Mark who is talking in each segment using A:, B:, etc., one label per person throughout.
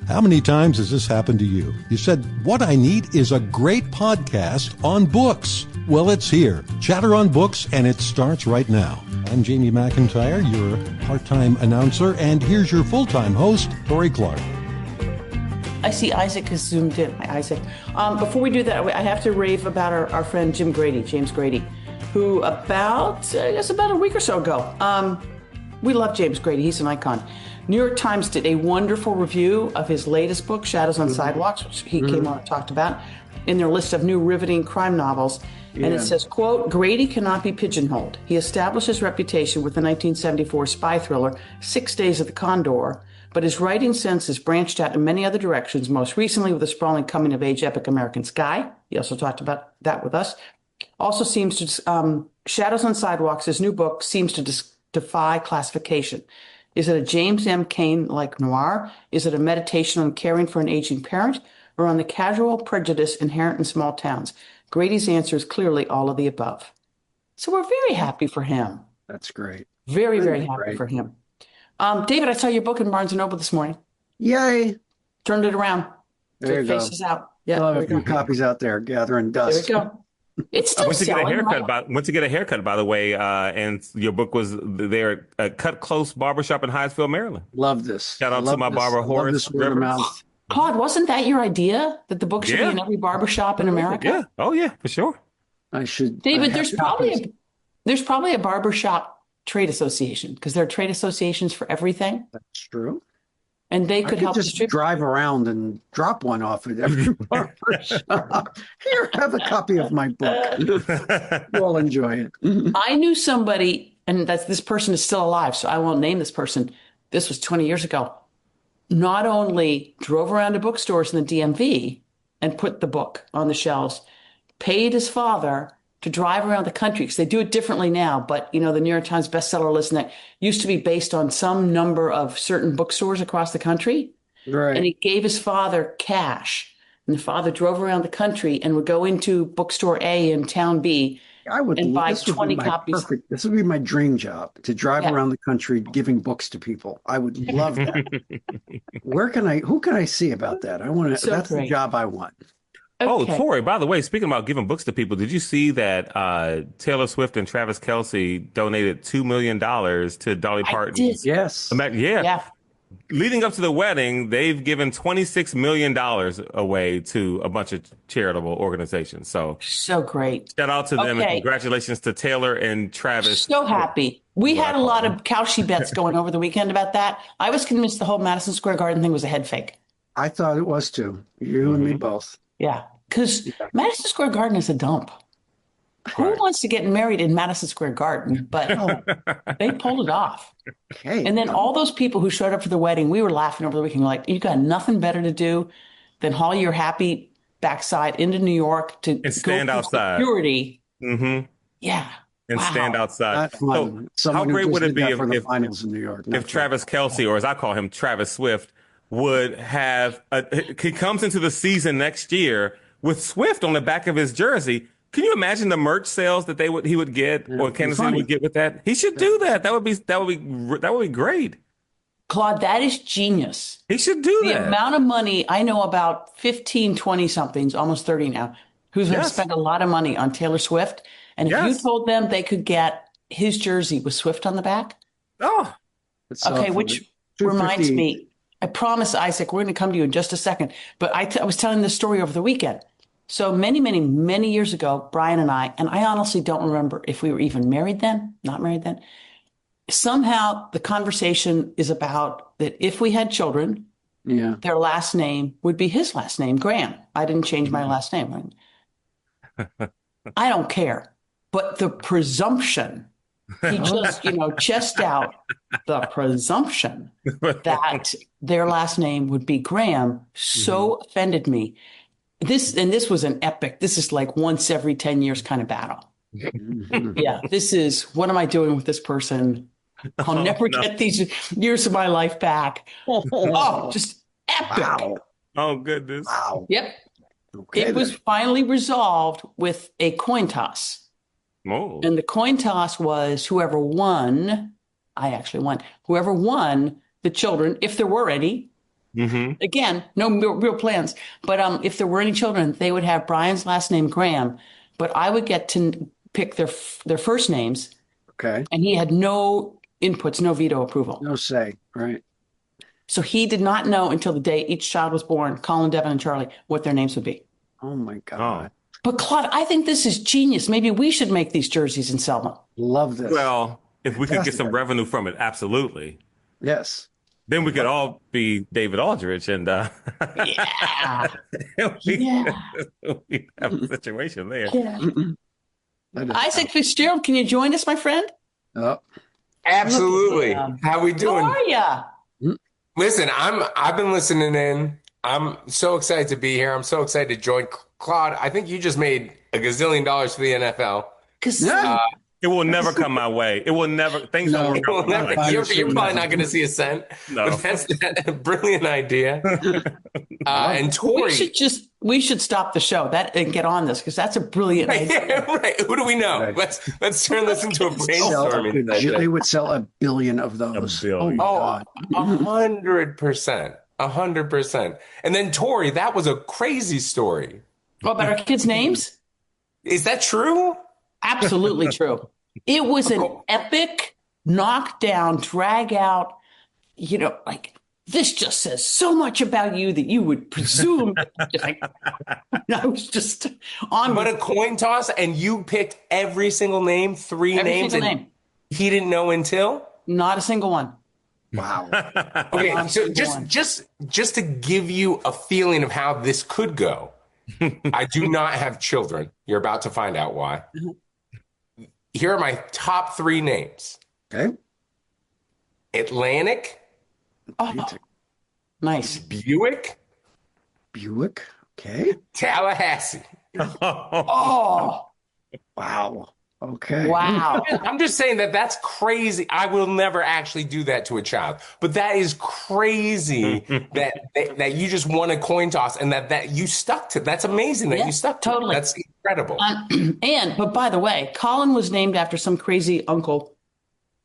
A: How many times has this happened to you? You said, what I need is a great podcast on books. Well, it's here. Chatter on Books, and it starts right now. I'm Jamie McIntyre, your part-time announcer, and here's your full-time host, Torie Clark.
B: I see Isaac has zoomed in. Hi, Isaac. Before we do that, I have to rave about our friend James Grady, who about a week or so ago, we love James Grady. He's an icon. New York Times did a wonderful review of his latest book, Shadows on Sidewalks, which he came on and talked about, in their list of new riveting crime novels. Yeah. And it says, quote, Grady cannot be pigeonholed. He established his reputation with the 1974 spy thriller, 6 Days of the Condor, but his writing sense has branched out in many other directions, most recently with the sprawling coming-of-age epic American Sky. He also talked about that with us. Also seems to, Shadows on Sidewalks, his new book, seems to defy classification. Is it a James M. Cain-like noir? Is it a meditation on caring for an aging parent, or on the casual prejudice inherent in small towns? Grady's answer is clearly all of the above. So we're very happy for him.
C: That's great.
B: Very, very happy for him. David, I saw your book in Barnes & Noble this morning.
C: Yay.
B: Turned it around.
C: There you go.
B: Faces out. Yeah,
C: I'll have a few copies out there gathering dust.
B: There we go. It's still
D: went to get a haircut, by the way, and your book was there at Cut Close Barbershop in Hyattsville, Maryland.
C: Love this.
D: Shout out to my barber, Horace Rivers.
B: Claude, wasn't that your idea, that the book should be in every barbershop in America?
D: Yeah. Oh, yeah, for sure.
C: I should.
B: David, there's probably a barbershop trade association, because there are trade associations for everything.
C: That's true.
B: And they could help
C: just drive around and drop one off at every barbershop. Here, have a copy of my book. You'll enjoy it.
B: I knew somebody, and this person is still alive, so I won't name this person. This was 20 years ago. Not only drove around to bookstores in the DMV and put the book on the shelves, paid his father to drive around the country, because they do it differently now. But, the New York Times bestseller list that used to be based on some number of certain bookstores across the country.
C: Right.
B: And he gave his father cash. And the father drove around the country and would go into bookstore A in town B and buy 20 copies.
C: Perfect. This would be my dream job, to drive around the country giving books to people. I would love that. Who can I see about that? That's the job I want.
B: Okay.
D: Oh, Torie, by the way, speaking about giving books to people, did you see that Taylor Swift and Travis Kelce donated $2 million to Dolly Parton?
B: I did.
C: Yes.
B: Yeah.
D: Leading up to the wedding, they've given $26 million away to a bunch of charitable organizations. So
B: great.
D: Shout out to them and congratulations to Taylor and Travis.
B: So happy. We had a lot of Kalshi bets going over the weekend about that. I was convinced the whole Madison Square Garden thing was a head fake.
C: I thought it was too. You and me both.
B: Yeah, because Madison Square Garden is a dump. Who wants to get married in Madison Square Garden? But they pulled it off.
C: Okay.
B: And then all those people who showed up for the wedding, we were laughing over the weekend, like, you got nothing better to do than haul your happy backside into New York to
D: stand outside.
B: Security.
D: Mm-hmm.
B: Yeah.
D: And stand outside.
C: So
D: how great would it be
C: for the finals in New York?
D: If Travis Kelce, or as I call him, Travis Swift, would have he comes into the season next year with Swift on the back of his jersey. Can you imagine the merch sales that he would get, or Kansas City would get with that? He should do that. That would be great.
B: Claude, that is genius.
D: He should do that.
B: The amount of money, I know about 15, 20 somethings, almost 30 now, who's going to spend a lot of money on Taylor Swift. And if you told them they could get his jersey with Swift on the back.
D: Oh,
B: okay. Which reminds me, I promise, Isaac, we're going to come to you in just a second. But I was telling this story over the weekend. So many, many, many years ago, Brian and I honestly don't remember if we were even married then, not married then. Somehow the conversation is about that if we had children, their last name would be his last name, Graham. I didn't change my last name. I don't care. But the presumption, he just, chest out the presumption that their last name would be Graham so offended me. This was an epic. This is like once every 10 years kind of battle. Yeah, this is, what am I doing with this person? I'll never get these years of my life back. Oh, just epic.
C: Wow.
D: Oh, goodness.
C: Wow.
B: Yep.
C: Okay,
B: it was finally resolved with a coin toss.
D: Oh.
B: And the coin toss was whoever won, I actually won, whoever won the children, if there were any, Again, no real plans. But if there were any children, they would have Brian's last name, Graham, but I would get to pick their first names.
C: Okay.
B: And he had no inputs, no veto approval.
C: No say, right.
B: So he did not know until the day each child was born, Colin, Devin, and Charlie, what their names would be.
C: Oh, my God.
B: But Claude, I think this is genius. Maybe we should make these jerseys and sell them.
C: Love this.
D: Well, if we could get some revenue from it, absolutely.
C: Yes.
D: Then we could all be David Aldrich and
B: Yeah.
D: we have a situation there.
B: Yeah. Isaac Fitzgerald, can you join us, my friend?
C: Oh.
E: Absolutely. How we doing?
B: How are ya?
E: Listen, I've been listening in. I'm so excited to be here. I'm so excited to join. Claude, I think you just made $1 gazillion for the NFL.
D: It will never come my way. It will never. Things don't work out my way.
E: You're probably not going to see a cent.
D: No.
E: But that's a brilliant idea. And Torie,
B: we should stop the show and get on this because that's a brilliant idea.
E: Right. Who do we know?
C: Right.
E: Let's turn this into a brainstorming.
C: They would sell 1 billion of those.
D: Oh,
C: God.
E: 100%. 100%. And then Torie, that was a crazy story.
B: What about our kids' names?
E: Is that true?
B: Absolutely true. It was an epic knockdown, drag out, this just says so much about you that you would presume. I was just on.
E: But a coin toss, and you picked every single name, three
B: every
E: names,
B: single
E: and
B: name.
E: He didn't know until?
B: Not a single one.
C: Wow.
E: Okay, so just to give you a feeling of how this could go, I do not have children. You're about to find out why. Here are my top 3 names.
C: Okay.
E: Atlantic.
B: Oh, nice.
E: Buick.
C: Okay.
E: Tallahassee.
B: Oh.
C: Wow. Okay.
B: Wow.
E: I'm just saying that's crazy. I will never actually do that to a child, but that is crazy that you just won a coin toss and that you stuck to. That's amazing that you stuck to.
B: Totally.
E: That's incredible.
B: But by the way, Colin was named after some crazy uncle.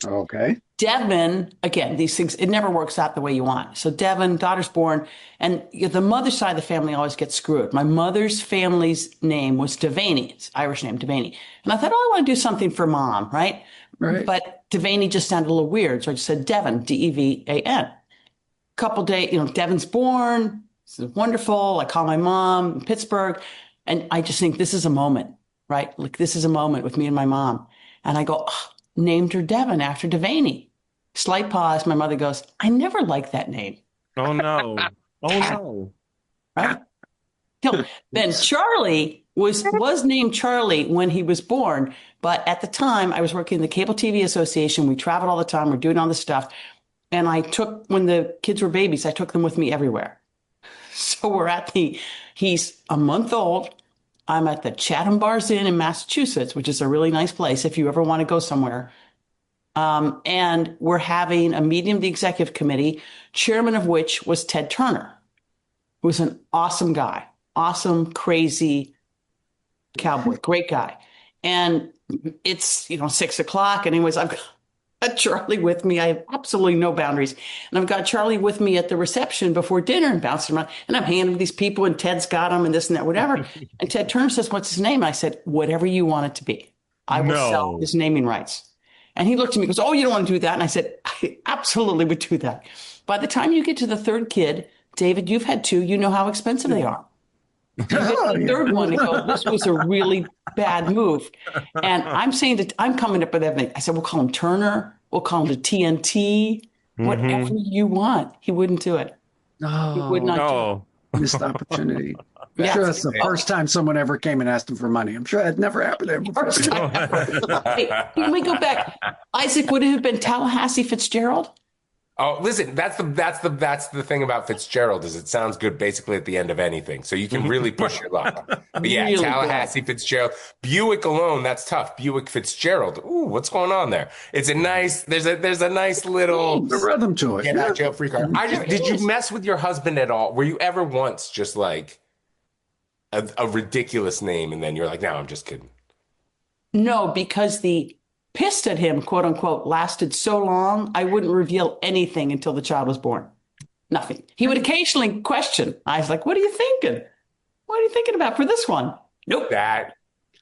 C: Okay.
B: Devin, again, these things, it never works out the way you want. So Devin, daughter's born, and the mother's side of the family always gets screwed. My mother's family's name was Devaney. It's Irish name, Devaney. And I thought, I want to do something for mom, right? But Devaney just sounded a little weird. So I just said Devin, Devan. Couple days, Devin's born. This is wonderful. I call my mom in Pittsburgh. And I just think this is a moment, right? Like this is a moment with me and my mom. And I go, named her Devin after Devaney. Slight pause. My mother goes, I never liked that name.
D: Oh, no. Oh, no.
B: Right? Then Charlie was named Charlie when he was born. But at the time, I was working in the Cable TV Association. We traveled all the time. We're doing all this stuff. And when the kids were babies, I took them with me everywhere. So we're he's a month old. I'm at the Chatham Bars Inn in Massachusetts, which is a really nice place if you ever want to go somewhere. And we're having a meeting of the executive committee, chairman of which was Ted Turner, who was an awesome guy, awesome, crazy cowboy, great guy. And it's, 6:00. Anyways, I've got Charlie with me. I have absolutely no boundaries. And I've got Charlie with me at the reception before dinner and bouncing around. And I'm handing these people and Ted's got them and this and that, whatever. And Ted Turner says, what's his name? And I said, whatever you want it to be. I will sell his naming rights. And he looked at me and goes, oh, you don't want to do that? And I said, I absolutely would do that. By the time you get to the third kid, David, you've had 2, you know how expensive they are. You get to the third one, and go, this was a really bad move. And I'm saying I'm coming up with everything. I said, we'll call him Turner. We'll call him the TNT. Whatever you want. He wouldn't do it.
C: No.
B: He would not do it.
C: Missed opportunity. I'm sure that's the first time someone ever came and asked him for money. I'm sure it never happened to him before.
B: First time ever. Hey, can we go back? Isaac, would it have been Tallahassee Fitzgerald?
E: Oh, listen, that's the thing about Fitzgerald is it sounds good basically at the end of anything. So you can really push your luck. But yeah, really Tallahassee, Fitzgerald. Buick alone, that's tough. Buick Fitzgerald. Ooh, what's going on there? It's a nice, there's a nice little
C: the rhythm to it.
E: Get out jail free card. Did you mess with your husband at all? Were you ever once just like a ridiculous name and then you're like, no, I'm just kidding?
B: No, because the pissed at him, quote unquote, lasted so long, I wouldn't reveal anything until the child was born. Nothing. He would occasionally question. I was like, what are you thinking? What are you thinking about for this one? Nope.
E: That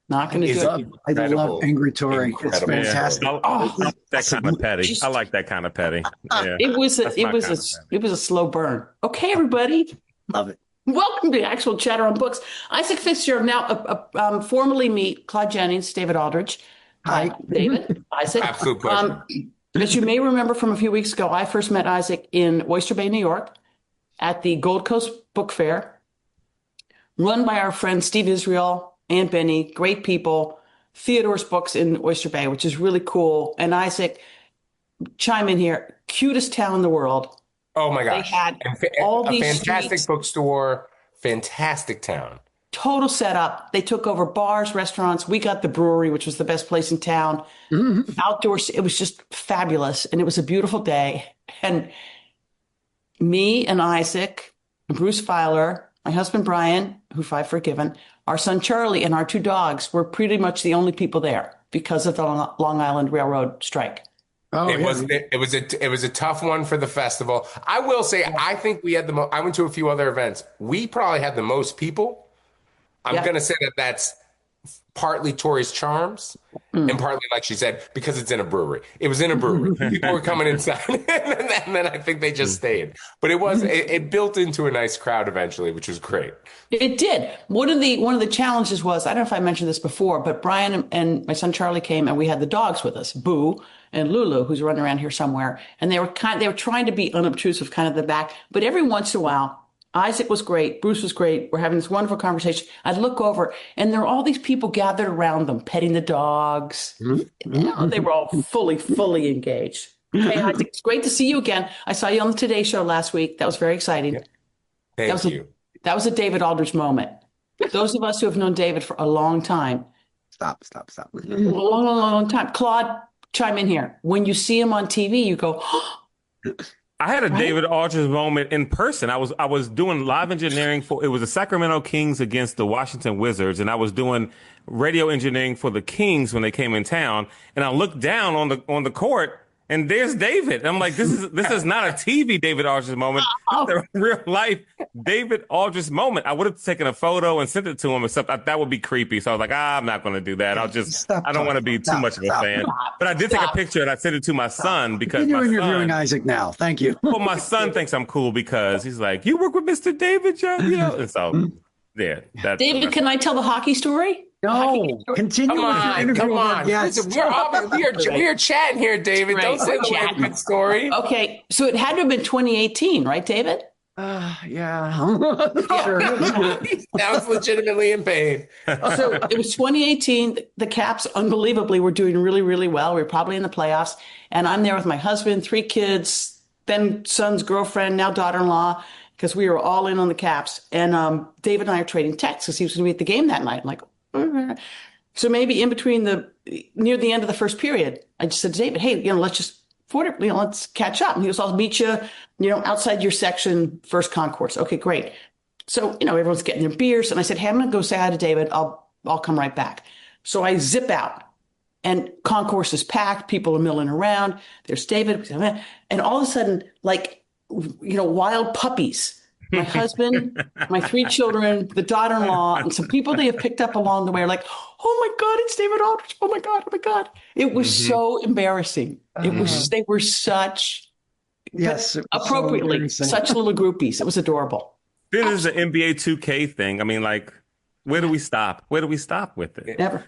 B: not going to do it.
C: I love Angry Torie. It's fantastic.
D: I like that kind of petty. I like that kind of petty. Yeah.
B: It was a slow burn. Okay, everybody.
C: Love it.
B: Welcome to Actual Chatter on Books. Isaac Fitzgerald now formally meet Claude Jennings, David Aldrich.
C: Hi,
B: David. Isaac.
E: Absolute pleasure.
B: As you may remember from a few weeks ago, I first met Isaac in Oyster Bay, New York, at the Gold Coast Book Fair, run by our friend Steve Israel, Aunt Benny, great people, Theodore's Books in Oyster Bay, which is really cool. And Isaac, chime in here, cutest town in the world.
E: Oh my gosh.
B: They had all these
E: fantastic
B: streets,
E: bookstore, fantastic town.
B: total setup. They took over bars, restaurants. We got the brewery, which was the best place in town. Mm-hmm. Outdoors. It was just fabulous. And it was a beautiful day. And me and Isaac, and Bruce Feiler, my husband, Brian, who I've forgiven, our son, Charlie, and our two dogs were pretty much the only people there because of the Long Island Railroad strike.
E: Oh, it was a tough one for the festival. I will say, I think we had I went to a few other events. We probably had the most people. I'm going to say that's partly Torie's charms and partly, like she said, because it's in a brewery. It was in a brewery. People were coming inside and then I think they just stayed. But it built into a nice crowd eventually, which was great.
B: It did. One of the challenges was, I don't know if I mentioned this before, but Brian and my son Charlie came and we had the dogs with us, Boo and Lulu, who's running around here somewhere. And they were trying to be unobtrusive, kind of the back. But every once in a while, Isaac was great. Bruce was great. We're having this wonderful conversation. I'd look over and there are all these people gathered around them, petting the dogs. Mm-hmm. They were all fully engaged. Hey, Isaac, it's great to see you again. I saw you on the Today Show last week. That was very exciting.
E: Yeah. Thank you.
B: That was a David Aldrich moment. Those of us who have known David for a long time.
C: Stop.
B: A long time. Claude, chime in here. When you see him on TV, you go,
D: I had a David Aldrich moment in person. I was doing live engineering it was the Sacramento Kings against the Washington Wizards, and I was doing radio engineering for the Kings when they came in town. And I looked down on the court, and there's David. And I'm like, this is not a TV David Aldrich moment. It's a real life David Aldrich moment. I would have taken a photo and sent it to him, except that would be creepy. So I was like, I'm not going to do that. I don't want to be too much of a fan. But I did take a picture and I sent it to my son because
C: you're interviewing Isaac now. Thank you.
D: Well, my son thinks I'm cool because he's like, you work with Mr. David, John, And so, yeah.
B: David, can I tell the hockey story?
C: No, continue.
E: Come on.
C: Yes.
E: We are chatting here, David.
B: Right.
E: Don't say the good story.
B: Okay, so it had to have been 2018, right, David?
C: Yeah.
E: Sure. Sounds legitimately in pain.
B: So it was 2018. The Caps, unbelievably, were doing really, really well. We were probably in the playoffs. And I'm there with my husband, 3 kids, then son's girlfriend, now daughter-in-law, because we were all in on the Caps. And David and I are trading texts because he was going to be at the game that night. I'm like, so maybe in between near the end of the first period, I just said to David, hey, let's catch up. And he goes, I'll meet you, outside your section, first concourse. Okay, great. So, everyone's getting their beers. And I said, hey, I'm going to go say hi to David. I'll come right back. So I zip out and concourse is packed. People are milling around. There's David. And all of a sudden, wild puppies. My husband, my 3 children, the daughter-in-law, and some people they have picked up along the way are like, oh my God, it's David Aldrich. Oh my God. It was so embarrassing. They were such, appropriately, such little groupies. It was adorable.
D: This is an NBA 2K thing. I mean, where do we stop? Where do we stop with it?
B: Never.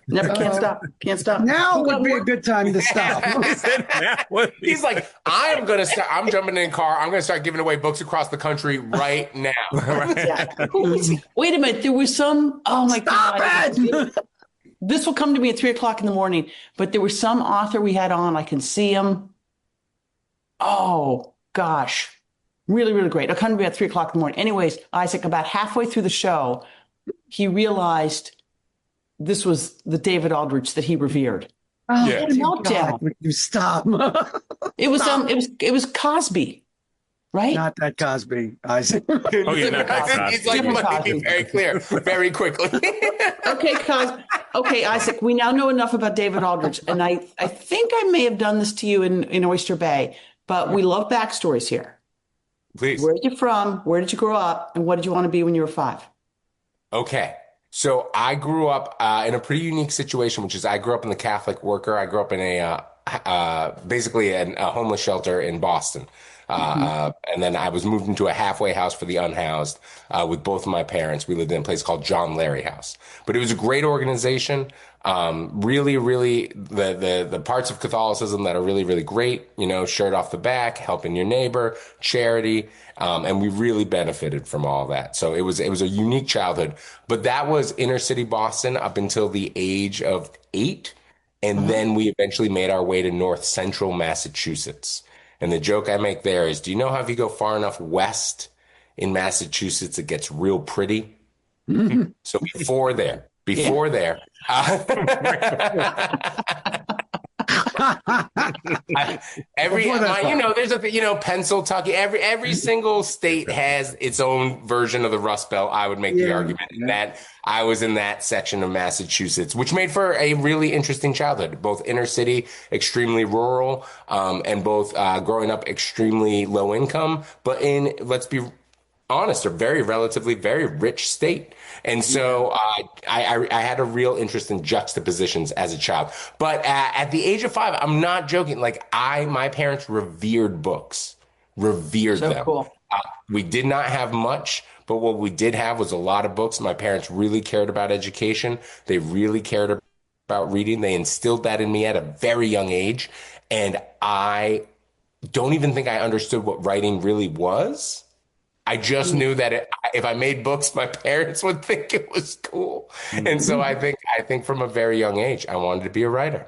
B: Can't stop.
C: Now would be a good time to stop.
E: He's like, I'm jumping in the car. I'm going to start giving away books across the country right now.
B: Wait a minute. There was some, oh my God.
C: It.
B: This will come to me at 3:00 in the morning, but there was some author we had on. I can see him. Oh gosh. Really, really great. It'll come to me at 3:00 in the morning. Anyways, Isaac, about halfway through the show, he realized this was the David Aldrich that he revered.
C: Oh, yeah. Meltdown. You stop.
B: It was Cosby, right?
C: Not that Cosby, Isaac.
D: Oh yeah, not that Cosby.
E: He's like very clear, very quickly.
B: Okay, Isaac. We now know enough about David Aldrich, and I think I may have done this to you in Oyster Bay, but we love backstories here.
E: Please.
B: Where are you from? Where did you grow up? And what did you want to be when you were 5?
E: Okay. So I grew up in a pretty unique situation, which is I grew up in the Catholic worker. I grew up in basically a homeless shelter in Boston. And then I was moved into a halfway house for the unhoused with both of my parents. We lived in a place called John Larry House. But it was a great organization. Really, really, the parts of Catholicism that are really, really great, shirt off the back, helping your neighbor, charity. And we really benefited from all that. So it was a unique childhood. But that was inner city Boston up until the age of 8. And then we eventually made our way to north central Massachusetts. And the joke I make there is, do you know how if you go far enough west in Massachusetts, it gets real pretty? So before there, there's a Pennsylvania, every single state has its own version of the Rust Belt. I would make the argument that I was in that section of Massachusetts, which made for a really interesting childhood, both inner city, extremely rural, and both growing up extremely low income, but in, let's be honest, a relatively very rich state. And so I had a real interest in juxtapositions as a child. But at the age of 5, I'm not joking. My parents revered books, revered them. Cool. We did not have much, but what we did have was a lot of books. My parents really cared about education. They really cared about reading. They instilled that in me at a very young age. And I don't even think I understood what writing really was. I just knew that if I made books, my parents would think it was cool. And so I think from a very young age, I wanted to be a writer.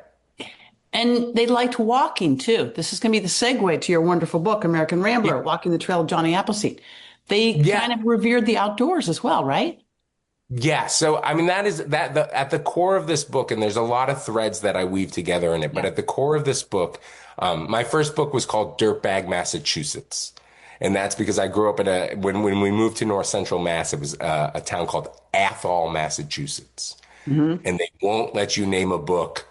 B: And they liked walking too. This is going to be the segue to your wonderful book, American Rambler, Walking the Trail of Johnny Appleseed. They kind of revered the outdoors as well, right?
E: Yeah. So, I mean, at the core of this book, and there's a lot of threads that I weave together in it, but at the core of this book, my first book was called Dirtbag Massachusetts. And that's because I grew up when we moved to North Central Mass, it was a town called Athol, Massachusetts. And they won't let you name a book.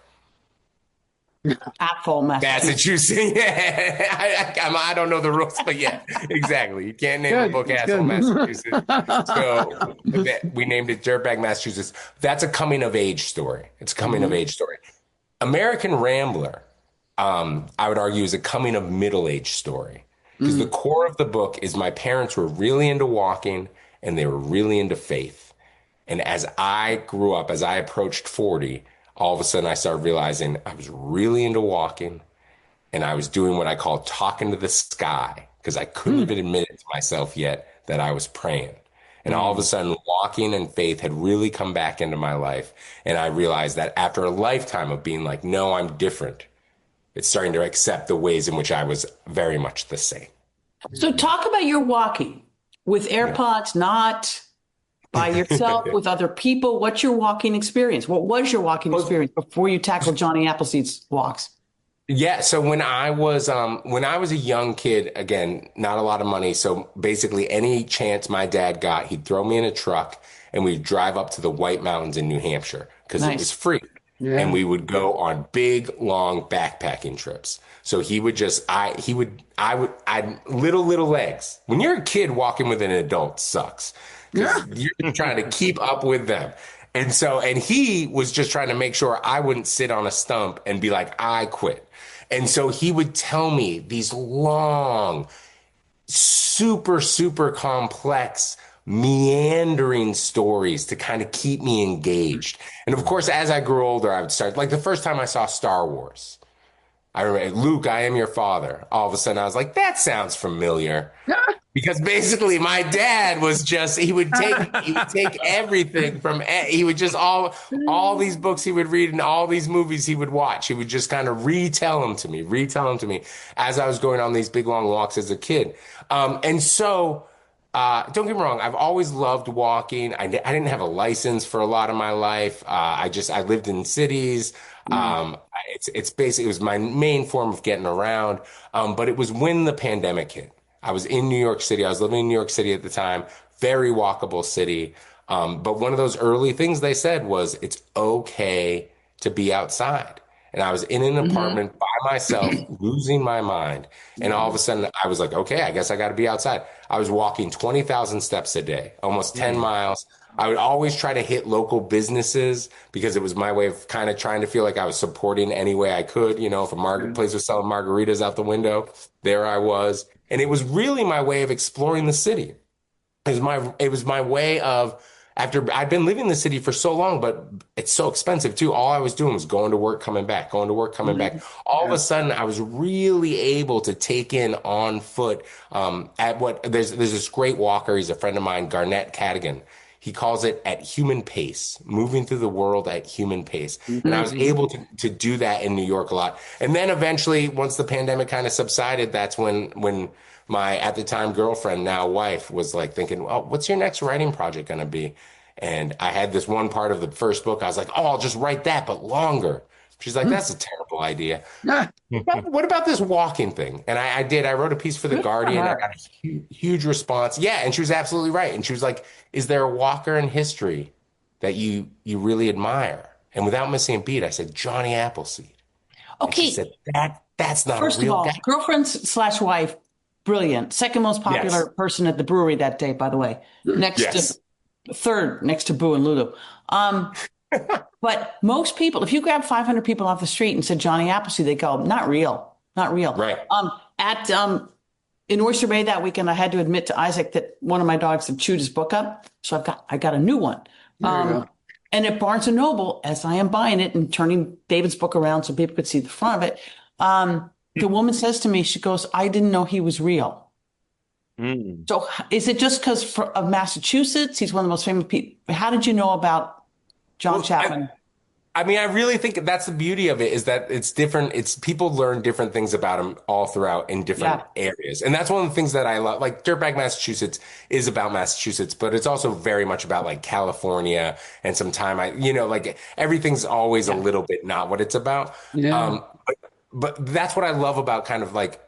B: Athol, Massachusetts.
E: Yeah. I don't know the rules, but yeah, exactly. You can't name a book Athol, Massachusetts. So we named it Dirtbag, Massachusetts. That's a coming of age story. It's a coming of age story. American Rambler, I would argue, is a coming of middle age story. Because the core of the book is my parents were really into walking and they were really into faith. And as I grew up, as I approached 40, all of a sudden I started realizing I was really into walking and I was doing what I call talking to the sky because I couldn't even admit it to myself yet that I was praying. And all of a sudden walking and faith had really come back into my life. And I realized that after a lifetime of being like, no, I'm different, it's starting to accept the ways in which I was very much the same.
B: So talk about your walking with AirPods, not by yourself, with other people. What's your walking experience? What was your walking experience before you tackled Johnny Appleseed's walks?
E: Yeah. So when I was a young kid, again, not a lot of money. So basically any chance my dad got, he'd throw me in a truck and we'd drive up to the White Mountains in New Hampshire because it was free. Yeah. And we would go on big, long backpacking trips. So he would little legs. When you're a kid, walking with an adult sucks. You're trying to keep up with them. And he was just trying to make sure I wouldn't sit on a stump and be like, I quit. And so he would tell me these long, super, super complex, meandering stories to kind of keep me engaged. And of course, as I grew older, I would start, like the first time I saw Star Wars, I remember, Luke, I am your father. All of a sudden I was like, that sounds familiar. Because basically my dad was just, he would take everything from, he would just all these books he would read and all these movies he would watch. He would just kind of retell them to me as I was going on these big long walks as a kid. Don't get me wrong. I've always loved walking. I didn't have a license for a lot of my life. I lived in cities. It's basically, it was my main form of getting around. But it was when the pandemic hit. I was in New York City. I was living in New York City at the time, very walkable city. But one of those early things they said was it's okay to be outside. And I was in an apartment by myself, losing my mind. And all of a sudden I was like, okay, I guess I got to be outside. I was walking 20,000 steps a day, almost 10 miles. I would always try to hit local businesses because it was my way of kind of trying to feel like I was supporting any way I could. You know, if a marketplace was selling margaritas out the window, there I was. And it was really my way of exploring the city. It was my way of, after I'd been living in the city for so long, but it's so expensive too. All I was doing was going to work, coming back, going to work, coming back. All of a sudden, I was really able to take in on foot there's this great walker. He's a friend of mine, Garnett Cadogan. He calls it at human pace, moving through the world at human pace. And I was able to do that in New York a lot. And then eventually, once the pandemic kind of subsided, that's when my, at the time, girlfriend, now wife, was like thinking, well, what's your next writing project going to be? And I had this one part of the first book. I was like, oh, I'll just write that, but longer. She's like, that's a terrible idea. What about this walking thing? And I did. I wrote a piece for The Guardian. I got a huge response. Yeah. And she was absolutely right. And she was like, is there a walker in history that you really admire? And without missing a beat, I said, Johnny Appleseed.
B: Okay.
E: And she said, that's not
B: First
E: a real
B: of all,
E: guy.
B: girlfriend/wife, brilliant. Second most popular person at the brewery that day, by the way. Third, next to Boo and Lulu. But most people, if you grab 500 people off the street and said Johnny Appleseed, they go, not real, not real.
E: Right.
B: In Oyster Bay that weekend, I had to admit to Isaac that one of my dogs had chewed his book up. So I got a new one. And at Barnes and Noble, as I am buying it and turning David's book around so people could see the front of it, the woman says to me, she goes, I didn't know he was real. So is it just because of Massachusetts? He's one of the most famous people. How did you know about John Chapman?
E: I mean, I really think that's the beauty of it, is that it's different. It's people learn different things about him all throughout in different areas. And that's one of the things that I love. Like Dirtbag Massachusetts is about Massachusetts, but it's also very much about like California and some time like everything's always a little bit not what it's about. Yeah. But that's what I love about kind of like,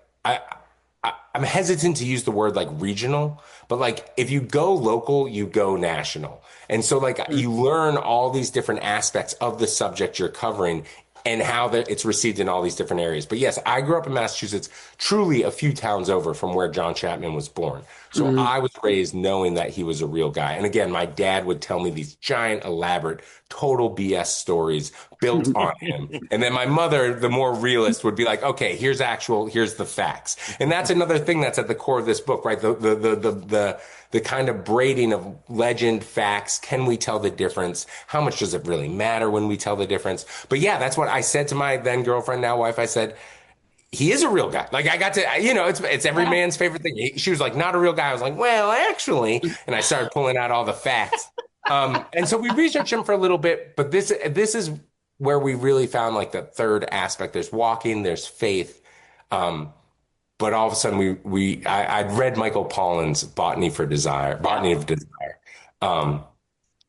E: I'm hesitant to use the word like regional, but like if you go local, you go national. And so like you learn all these different aspects of the subject you're covering and how it's received in all these different areas. But yes, I grew up in Massachusetts, truly a few towns over from where John Chapman was born. So I was raised knowing that he was a real guy. And again, my dad would tell me these giant, elaborate, total BS stories built on him. And then my mother, the more realist, would be like, okay, here's the facts. And that's another thing that's at the core of this book, right? The kind of braiding of legend, facts. Can we tell the difference? How much does it really matter when we tell the difference? But yeah, that's what I said to my then girlfriend, now wife. I said, he is a real guy. Like I got to, it's every man's favorite thing. She was like, not a real guy. I was like, well, actually, and I started pulling out all the facts. And so we researched him for a little bit, but this is where we really found like the third aspect. There's walking, there's faith. But all of a sudden I'd read Michael Pollan's Botany of Desire.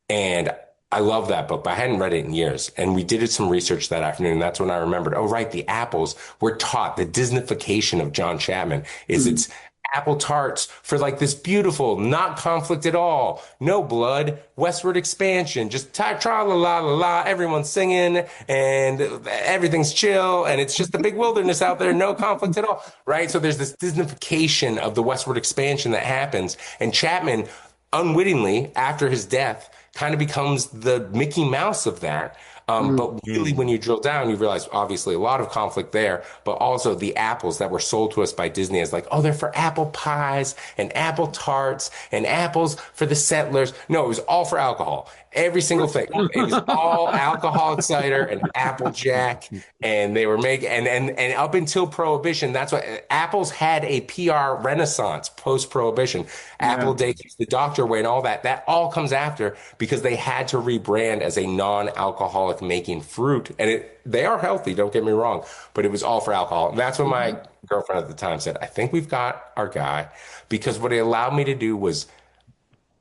E: And I love that book, but I hadn't read it in years. And we did some research that afternoon. And that's when I remembered, oh, right, the apples were taught. The Disneyfication of John Chapman is it's apple tarts for like this beautiful, not conflict at all, no blood, westward expansion, just tra-la-la-la-la, everyone's singing and everything's chill and it's just a big wilderness out there, no conflict at all, right? So there's this Disneyfication of the westward expansion that happens. And Chapman, unwittingly, after his death, kind of becomes the Mickey Mouse of that. But really, when you drill down, you realize obviously a lot of conflict there, but also the apples that were sold to us by Disney as like, oh, they're for apple pies and apple tarts and apples for the settlers. No, it was all for alcohol. Every single thing. It was all alcoholic cider and Applejack. And they were making, and up until Prohibition, that's what apples had a PR renaissance post-Prohibition. Apple Day keeps the doctor away and all that. That all comes after because they had to rebrand as a non-alcoholic making fruit. And they are healthy, don't get me wrong, but it was all for alcohol. And that's when my girlfriend at the time said, I think we've got our guy, because what it allowed me to do was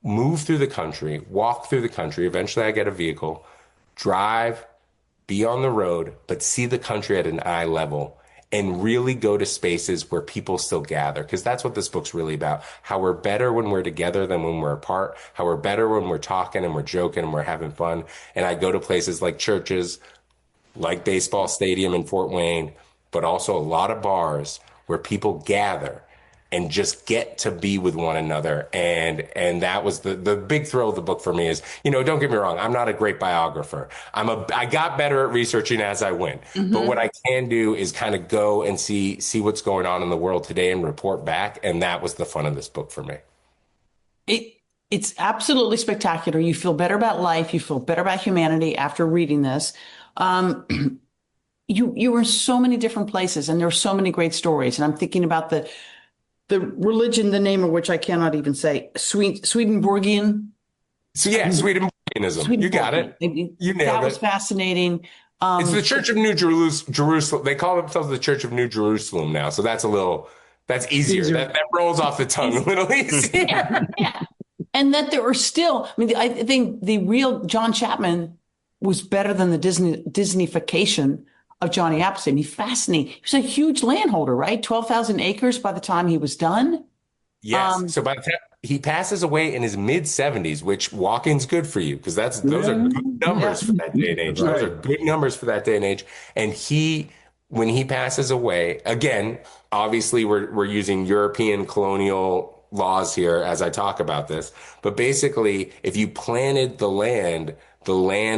E: move through the country, walk through the country. Eventually I get a vehicle, drive, be on the road, but see the country at an eye level and really go to spaces where people still gather. Because that's what this book's really about. How we're better when we're together than when we're apart. How we're better when we're talking and we're joking and we're having fun. And I go to places like churches, like baseball stadium in Fort Wayne, but also a lot of bars where people gather and just get to be with one another. And that was the big thrill of the book for me is, don't get me wrong, I'm not a great biographer. I got better at researching as I went. But what I can do is kind of go and see what's going on in the world today and report back. And that was the fun of this book for me.
B: It's absolutely spectacular. You feel better about life. You feel better about humanity after reading this. You were in so many different places, and there were so many great stories. And I'm thinking about the religion, the name of which I cannot even say, Swedenborgian.
E: So yeah, Swedenborgianism. You got it. You nailed it.
B: That was fascinating.
E: It's the Church of New Jerusalem. They call themselves the Church of New Jerusalem now. So that's easier. That rolls off the tongue a little easier.
B: Yeah. And that there are still, I think the real John Chapman was better than the Disneyfication of Johnny Appleseed. He's fascinating. He was a huge landholder, right? 12,000 acres by the time he was done.
E: Yes. So by the time he passes away in his mid-70s, which walking's good for you because those are good numbers for that day and age. Right. Those are good numbers for that day and age. And when he passes away, again, obviously we're using European colonial laws here as I talk about this, but basically if you planted the land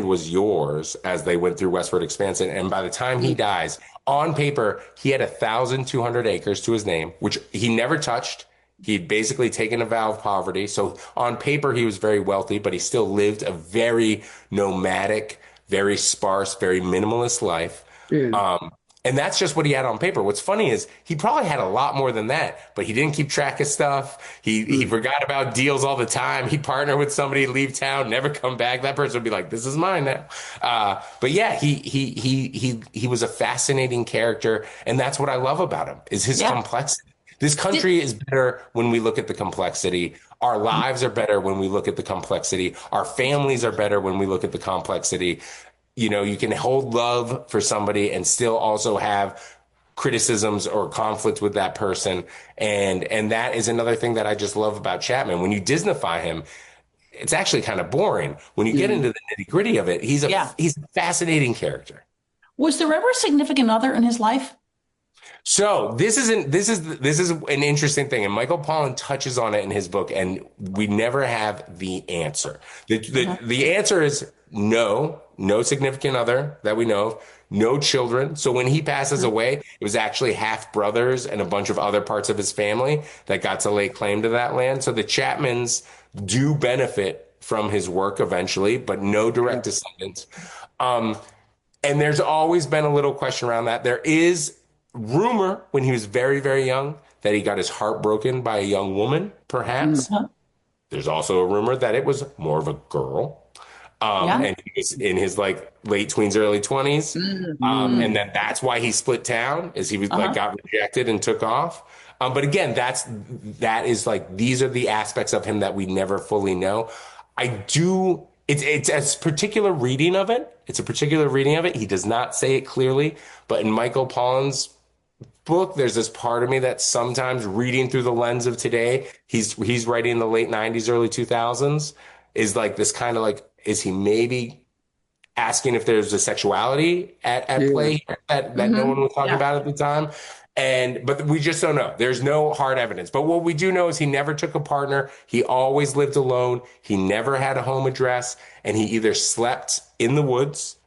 E: was yours as they went through westward expansion. And by the time he dies, on paper, he had 1,200 acres to his name, which he never touched. He'd basically taken a vow of poverty. So on paper, he was very wealthy, but he still lived a very nomadic, very sparse, very minimalist life. And that's just what he had on paper. What's funny is he probably had a lot more than that, but he didn't keep track of stuff. He forgot about deals all the time. He'd partner with somebody, leave town, never come back. That person would be like, this is mine now. But yeah, he was a fascinating character. And that's what I love about him is his complexity. This country is better when we look at the complexity. Our lives are better when we look at the complexity. Our families are better when we look at the complexity. You can hold love for somebody and still also have criticisms or conflict with that person. And that is another thing that I just love about Chapman. When you Disneyfy him, it's actually kind of boring. When you get into the nitty gritty of it, he's a fascinating character.
B: Was there ever a significant other in his life?
E: So this is an interesting thing, and Michael Pollan touches on it in his book, and we never have the answer. The answer is no significant other that we know of, no children. So when he passes away, it was actually half brothers and a bunch of other parts of his family that got to lay claim to that land. So the Chapmans do benefit from his work eventually, but no direct descendants. And there's always been a little question around that. There is rumor when he was very, very young that he got his heart broken by a young woman, perhaps. There's also a rumor that it was more of a girl. And he was in his late tweens, early 20s. And then that's why he split town is he was got rejected and took off. But again, that is these are the aspects of him that we never fully know. It's a particular reading of it. It's a particular reading of it. He does not say it clearly, but in Michael Pollan's book, there's this part of me that sometimes reading through the lens of today, he's writing in the late 90s, early 2000s, is this kind of is he maybe asking if there's a sexuality at play that no one was talking about at the time? But we just don't know. There's no hard evidence. But what we do know is he never took a partner. He always lived alone. He never had a home address. And he either slept in the woods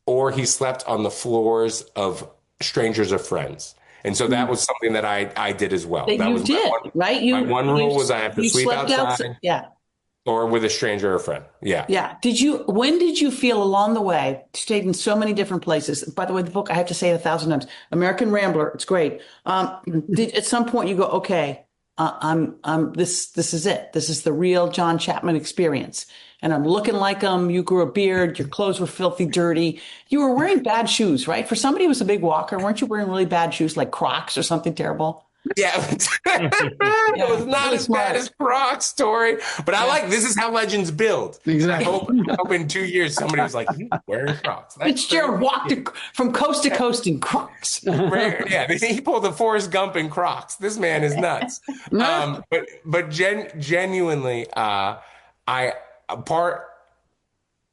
E: or he slept on the floors of strangers or friends. And so that was something that I did as well. That was
B: right?
E: My one rule was I have to sleep outside. Or with a stranger or a friend. Yeah.
B: When did you feel along the way, stayed in so many different places? By the way, the book, I have to say it 1,000 times, American Rambler, it's great. Did at some point you go, okay, this is it. This is the real John Chapman experience. And I'm looking like him. You grew a beard. Your clothes were filthy, dirty. You were wearing bad shoes, right? For somebody who was a big walker, weren't you wearing really bad shoes like Crocs or something terrible?
E: Yeah, it was not as bad as Crocs, Torie. But this is how legends build.
C: Exactly.
E: I hope in 2 years somebody was like, wearing Crocs.
B: Fitzgerald walked from coast to coast in Crocs.
E: He pulled a Forrest Gump in Crocs. This man is nuts. But genuinely, a part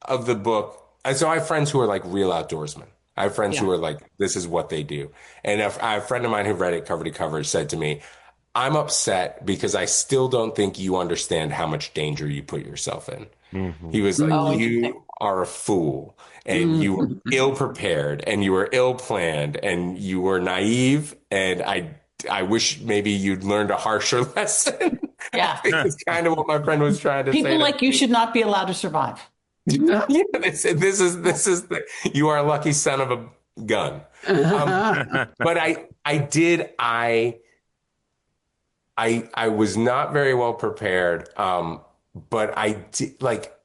E: of the book. So I have friends who are real outdoorsmen. I have friends who are like, this is what they do. And a friend of mine who read it cover to cover said to me, I'm upset because I still don't think you understand how much danger you put yourself in. He was like, you are a fool and you were ill prepared and you were ill planned and you were naive. And I wish maybe you'd learned a harsher lesson.
B: Yeah.
E: It's kind of what my friend was trying to say.
B: People like you should not be allowed to survive.
E: This is you are a lucky son of a gun. But I was not very well prepared. But I did like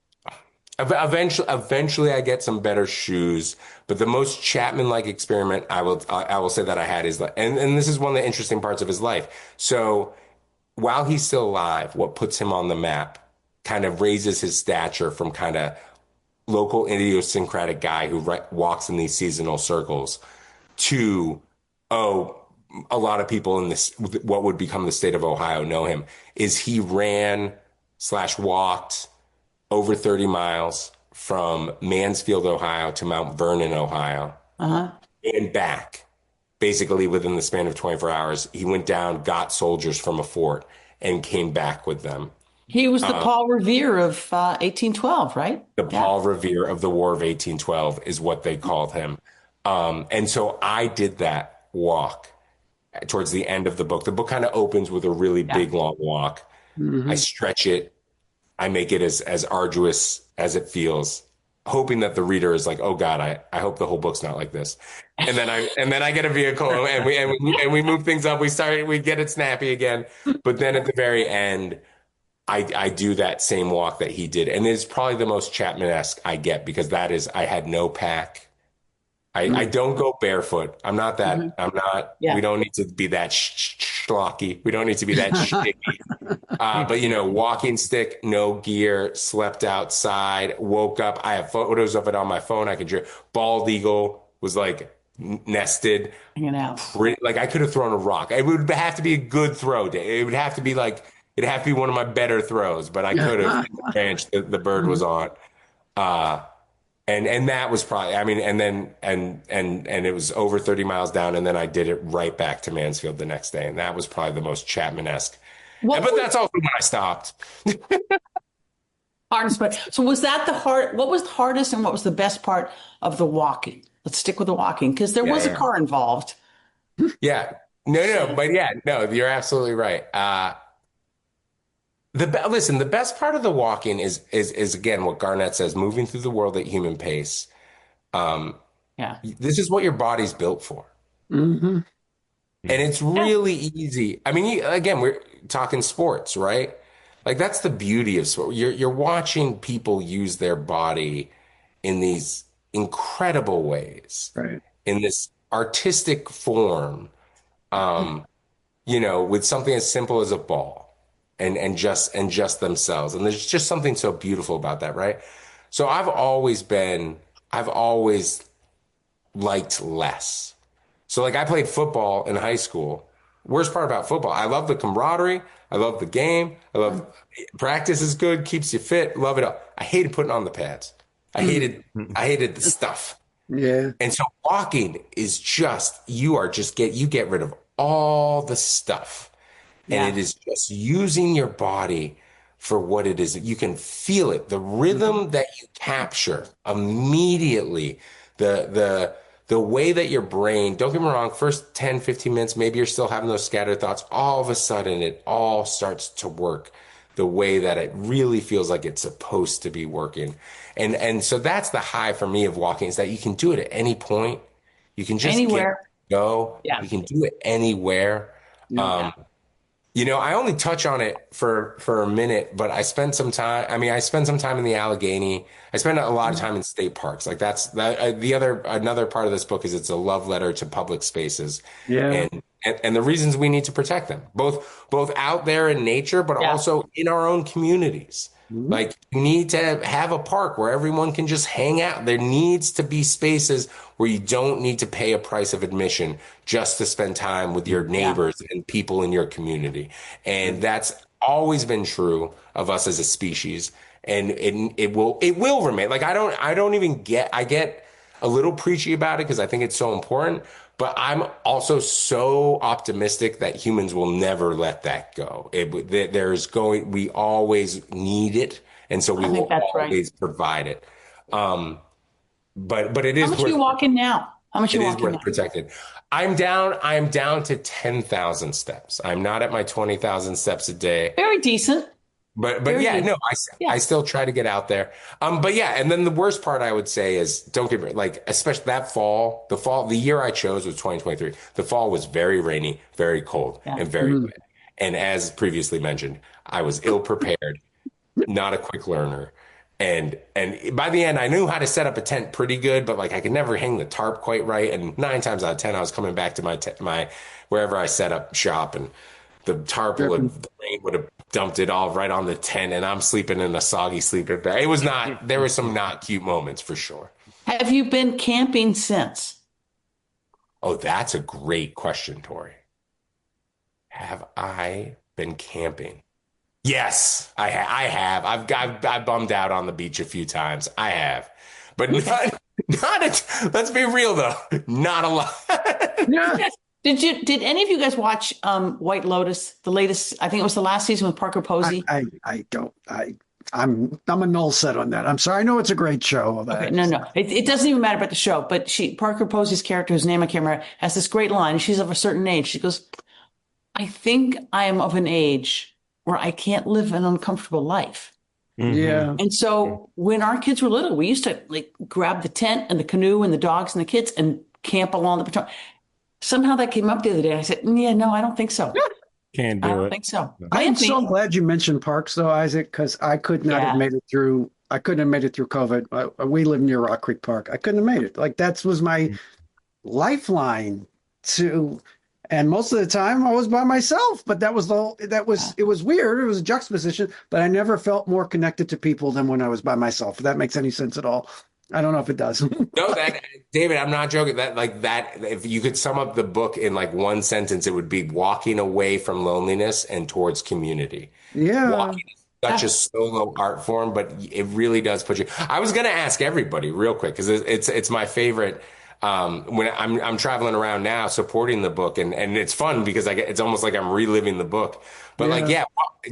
E: eventually I get some better shoes. But the most Chapman-like experiment I will say that I had is and this is one of the interesting parts of his life. So while he's still alive, what puts him on the map kind of raises his stature from kind of local idiosyncratic guy who walks in these seasonal circles to, a lot of people in this, what would become the state of Ohio know him, is he ran/walked over 30 miles from Mansfield, Ohio to Mount Vernon, Ohio, and back. Basically within the span of 24 hours, he went down, got soldiers from a fort, and came back with them.
B: He was the Paul Revere of 1812, right?
E: The Paul Revere of the War of 1812 is what they called him. And so I did that walk towards the end of the book. The book kind of opens with a really big, long walk. I stretch it. I make it as arduous as it feels, hoping that the reader is like, oh God, I hope the whole book's not like this. And then I get a vehicle and we move things up. We get it snappy again. But then at the very end, I do that same walk that he did. And it's probably the most Chapman-esque I get because I had no pack. I don't go barefoot. I'm not that. We don't need to be that schlocky. We don't need to be that sticky. But, walking stick, no gear, slept outside, woke up. I have photos of it on my phone. I could bald eagle was like nested.
B: Hanging out.
E: Like I could have thrown a rock. It would have to be a good throw. It would have to be it'd have to be one of my better throws, but I could have the branch that the bird was on. And that was probably, and it was over 30 miles down. And then I did it right back to Mansfield the next day. And that was probably the most Chapman-esque. But that's also when I stopped.
B: Hardest part. So was that what was the hardest and what was the best part of the walking? Let's stick with the walking because there was a car involved.
E: Yeah. No, you're absolutely right. Listen, the best part of the walking is again what Garnett says: moving through the world at human pace. This is what your body's built for, and it's really easy. Again, we're talking sports, right? Like that's the beauty of sport. You're watching people use their body in these incredible ways,
C: right?
E: In this artistic form, with something as simple as a ball. And just themselves. And there's just something so beautiful about that, right? So I've always liked less. So I played football in high school. Worst part about football, I love the camaraderie. I love the game. I love practice is good, keeps you fit, love it all. I hated putting on the pads. I hated the stuff.
C: Yeah.
E: And so walking is you get rid of all the stuff. And it is just using your body for what it is. You can feel it, the rhythm that you capture immediately, the way that your brain, don't get me wrong, first 10, 15 minutes, maybe you're still having those scattered thoughts. All of a sudden, it all starts to work the way that it really feels like it's supposed to be working. And so that's the high for me of walking, is that you can do it at any point. You can just go. Yeah. You can do it anywhere. Yeah. I only touch on it for a minute, but I spent some time. I spent some time in the Allegheny. I spent a lot of time in state parks. Another part of this book is it's a love letter to public spaces. Yeah. And the reasons we need to protect them, both out there in nature, but also in our own communities. Mm-hmm. You need to have a park where everyone can just hang out. There needs to be spaces where you don't need to pay a price of admission just to spend time with your neighbors and people in your community. And that's always been true of us as a species. And it will remain. I a little preachy about it because I think it's so important. But I'm also so optimistic that humans will never let that go. We always need it, and so we will always provide it. But it is.
B: How much are you walking now? How much are you walking now?
E: It is worth protecting. I'm down to 10,000 steps. I'm not at my 20,000 steps a day.
B: Very decent.
E: But yeah, no, I still try to get out there. But yeah, and then the worst part I would say is, don't get me like, especially that fall, the year I chose was 2023. The fall was very rainy, very cold, and very wet. And as previously mentioned, I was ill prepared, not a quick learner. And by the end, I knew how to set up a tent pretty good, but like I could never hang the tarp quite right. And 9 times out of 10, I was coming back to my wherever I set up shop, and the tarp the rain would have dumped it all right on the tent, and I'm sleeping in a soggy sleeping bag. It was not. There were some not cute moments for sure.
B: Have you been camping since?
E: Oh, that's a great question, Torie. Have I been camping? Yes, I have. I've bummed out on the beach a few times. I have, but let's be real though, not a lot.
B: Did any of you guys watch White Lotus, the latest? I think it was the last season with Parker Posey.
C: I don't. I'm a null set on that. I'm sorry. I know it's a great show.
B: Okay, no. It doesn't even matter about the show. But Parker Posey's character, whose name I can't remember, has this great line. She's of a certain age. She goes, "I think I am of an age where I can't live an uncomfortable life."
C: Mm-hmm. Yeah.
B: And so when our kids were little, we used to like grab the tent and the canoe and the dogs and the kids and camp along the Potomac. Somehow that came up the other day. I said, "Yeah, no, I don't think so.
D: Can't do it.
B: I don't think so."
C: I am so glad you mentioned parks, though, Isaac, because I could not have made it through. I couldn't have made it through COVID. We live near Rock Creek Park. I couldn't have made it. Like that was my lifeline to. And most of the time I was by myself, but it was weird. It was a juxtaposition, but I never felt more connected to people than when I was by myself. If that makes any sense at all. I don't know if it does.
E: No, David, I'm not joking. That if you could sum up the book in like one sentence, it would be walking away from loneliness and towards community.
C: Yeah.
E: Walking is such a solo art form, but it really does put you. I was going to ask everybody real quick because it's my favorite. When I'm traveling around now supporting the book, and it's fun because it's almost like I'm reliving the book. But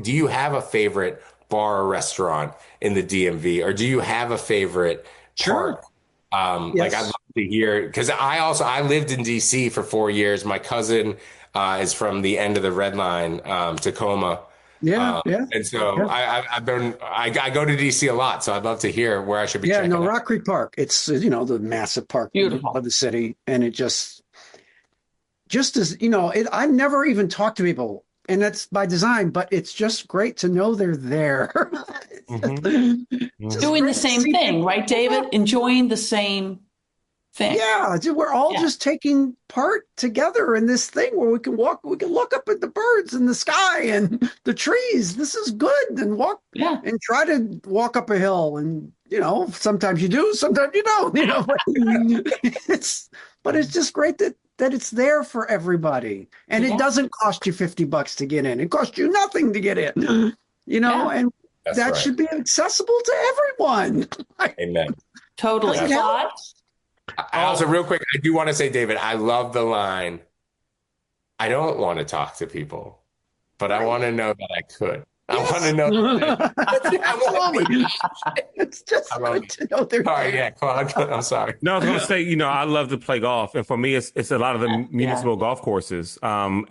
E: do you have a favorite bar or restaurant in the DMV, or do you have a favorite park? Yes. Like I'd love to hear, because I lived in DC for 4 years. My cousin is from the end of the Red Line, Tacoma.
C: Yeah.
E: And so I go to DC a lot, so I'd love to hear where I should be checking out.
C: Rock Creek Park. It's the massive park of the city, and it just as I've never even talked to people, and that's by design, but it's just great to know they're there.
B: Doing the same thing, right, David? Enjoying the same thing.
C: Yeah, we're all just taking part together in this thing where we can look up at the birds in the sky and the trees. This is good. And and try to walk up a hill. And, sometimes you do, sometimes you don't, but it's just great that it's there for everybody. And it doesn't cost you $50 to get in. It costs you nothing to get in, and that should be accessible to everyone.
E: Amen.
B: Totally. Claude?
E: I also, real quick, I do want to say, David, I love the line, "I don't want to talk to people, but I want to know that I could." I want to know.
C: It's just good to know they're there.
E: Claude, I'm sorry.
D: No, I was going to say, I love to play golf, and for me, it's a lot of the municipal golf courses. And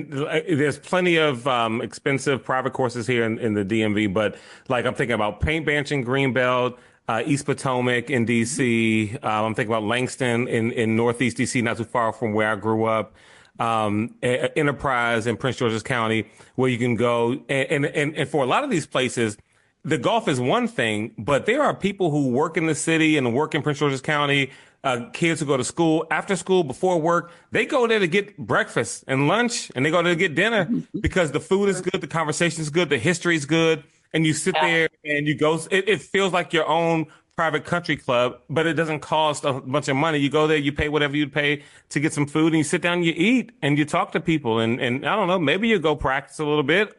D: there's plenty of expensive private courses here in the DMV, but like I'm thinking about Paint Bench in Greenbelt, East Potomac in DC. I'm thinking about Langston in Northeast DC, not too far from where I grew up. Enterprise in Prince George's County, where you can go. And for a lot of these places, the golf is one thing, but there are people who work in the city and work in Prince George's County, kids who go to school, after school, before work. They go there to get breakfast and lunch, and they go there to get dinner because the food is good, the conversation is good, the history is good. And you sit there and you go, it feels like your own private country club, but it doesn't cost a bunch of money. You go there, you pay whatever you'd pay to get some food, and you sit down and you eat and you talk to people. And I don't know, maybe you go practice a little bit,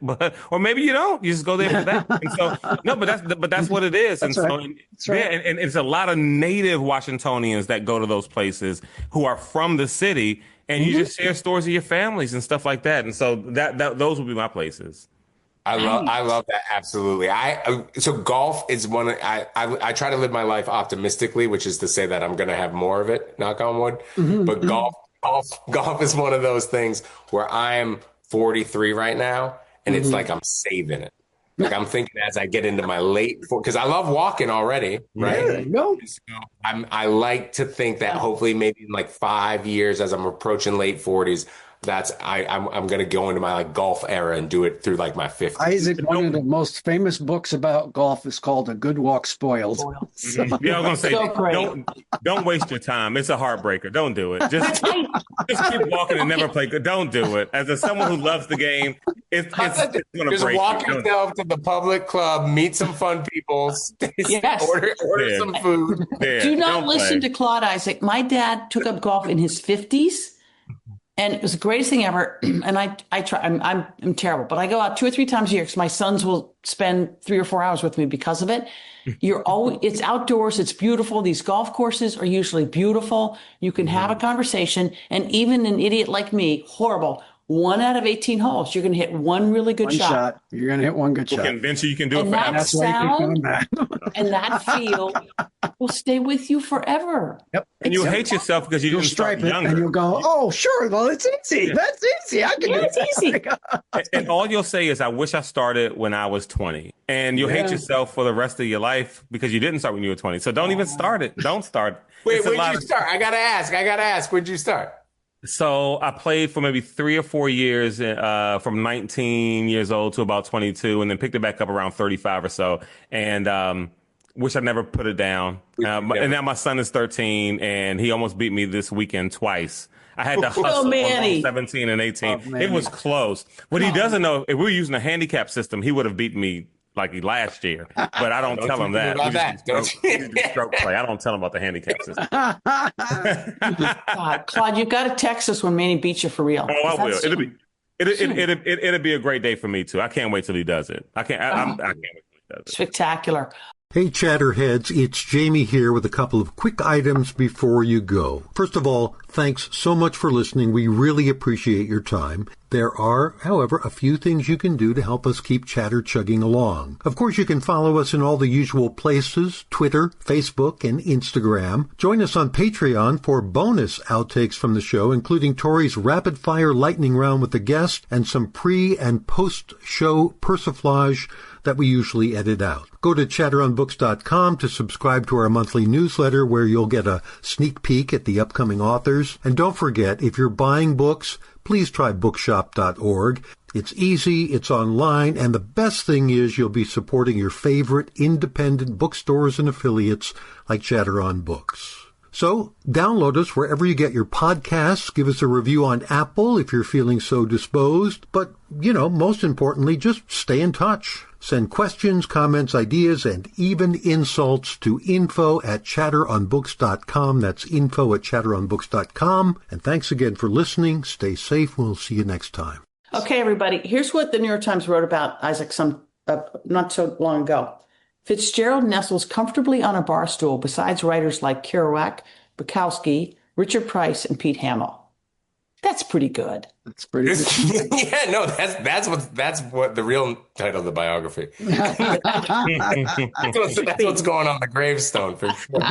D: or maybe you don't. You just go there for that. And so, no, but that's what it is.
C: That's
D: and
C: right.
D: so, yeah, and it's a lot of native Washingtonians that go to those places who are from the city, and you just share stories of your families and stuff like that. And so that those would be my places.
E: I love that. Absolutely. So golf is I try to live my life optimistically, which is to say that I'm going to have more of it, knock on wood. But golf is one of those things where I'm 43 right now, and it's like I'm saving it. Like I'm thinking as I get into my because I love walking already, right?
C: There you go.
E: So I like to think that hopefully maybe in like 5 years, as I'm approaching late 40s, I'm going to go into my like golf era and do it through like my 50s.
C: Isaac, one of the most famous books about golf is called A Good Walk Spoiled.
D: Yeah, I was going to say, don't waste your time. It's a heartbreaker. Don't do it. Just keep walking and never play. Don't do it. As someone who loves the game, it's going to break.
E: Just walk yourself to the public club, meet some fun people, order some food.
B: Do not listen to Claude, Isaac. My dad took up golf in his 50s. And it was the greatest thing ever. And I try, I'm terrible, but I go out 2 or 3 times a year because my sons will spend 3 or 4 hours with me because of it. It's outdoors. It's beautiful. These golf courses are usually beautiful. You can have a conversation. And even an idiot like me, horrible, 1 out of 18 holes, you're going to hit one really good shot.
C: You're going to hit one good shot.
D: Convince you can do it
B: forever.
C: That's sound
B: and that feel will stay with you forever.
C: Yep.
D: And you'll hate yourself because you didn't start younger.
C: And you'll go, oh, sure. Well, it's easy. Yeah. That's easy. I can do it.
B: It's easy.
D: And all you'll say is, I wish I started when I was 20. And you'll hate yourself for the rest of your life because you didn't start when you were 20. So don't even start it. Don't start.
E: Wait, when'd you start? I got to ask. When'd you start?
D: So I played for maybe 3 or 4 years, from 19 years old to about 22, and then picked it back up around 35 or so. And wish I never put it down. And now my son is 13, and he almost beat me this weekend twice. I had to hustle on 17 and 18. It was close. What he doesn't know, if we were using a handicap system, he would have beaten me like last year, but I don't tell him that. Stroke play. I don't tell him about the handicap system.
B: Claude, you've got to text us when Manny beats you for real.
D: Oh, I will. It'll be a great day for me too. I can't wait till he does it. I can't wait till he does it.
B: Spectacular.
A: Hey, Chatterheads, it's Jamie here with a couple of quick items before you go. First of all, thanks so much for listening. We really appreciate your time. There are, however, a few things you can do to help us keep Chatter chugging along. Of course, you can follow us in all the usual places, Twitter, Facebook, and Instagram. Join us on Patreon for bonus outtakes from the show, including Torie's rapid-fire lightning round with the guest and some pre- and post-show persiflage that we usually edit out. Go to chatteronbooks.com to subscribe to our monthly newsletter where you'll get a sneak peek at the upcoming authors. And don't forget, if you're buying books, please try bookshop.org. It's easy, it's online, and the best thing is you'll be supporting your favorite independent bookstores and affiliates like Chatter on Books. So, download us wherever you get your podcasts. Give us a review on Apple if you're feeling so disposed. But, most importantly, just stay in touch. Send questions, comments, ideas, and even insults to info@chatteronbooks.com. That's info@chatteronbooks.com. And thanks again for listening. Stay safe. We'll see you next time.
B: Okay, everybody. Here's what the New York Times wrote about Isaac not so long ago. Fitzgerald nestles comfortably on a bar stool besides writers like Kerouac, Bukowski, Richard Price, and Pete Hamill. That's pretty good.
C: That's pretty good.
E: Yeah, no, that's what the real title of the biography. that's what's going on the gravestone for sure.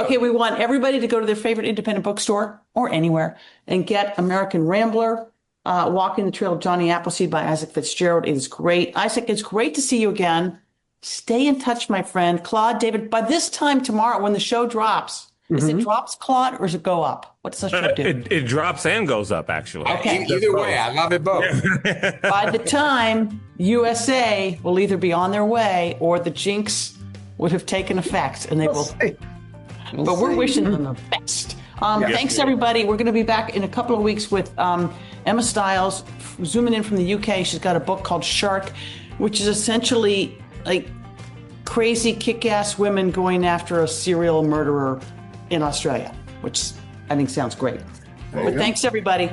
B: Okay, we want everybody to go to their favorite independent bookstore or anywhere and get American Rambler, Walking the Trail of Johnny Appleseed by Isaac Fitzgerald. It is great. Isaac, it's great to see you again. Stay in touch, my friend. Claude, David, by this time tomorrow when the show drops, is it drops, Claude, or does it go up? What does the show do?
D: It drops and goes up, actually.
B: Okay.
E: Either way, I love it both.
B: By the time USA will either be on their way or the jinx would have taken effect, and they will. But we're wishing them the best. Thanks, everybody. We're going to be back in a couple of weeks with Emma Stiles, zooming in from the UK. She's got a book called Shark, which is essentially like crazy kick-ass women going after a serial murderer in Australia, which I think sounds great. But thanks, everybody.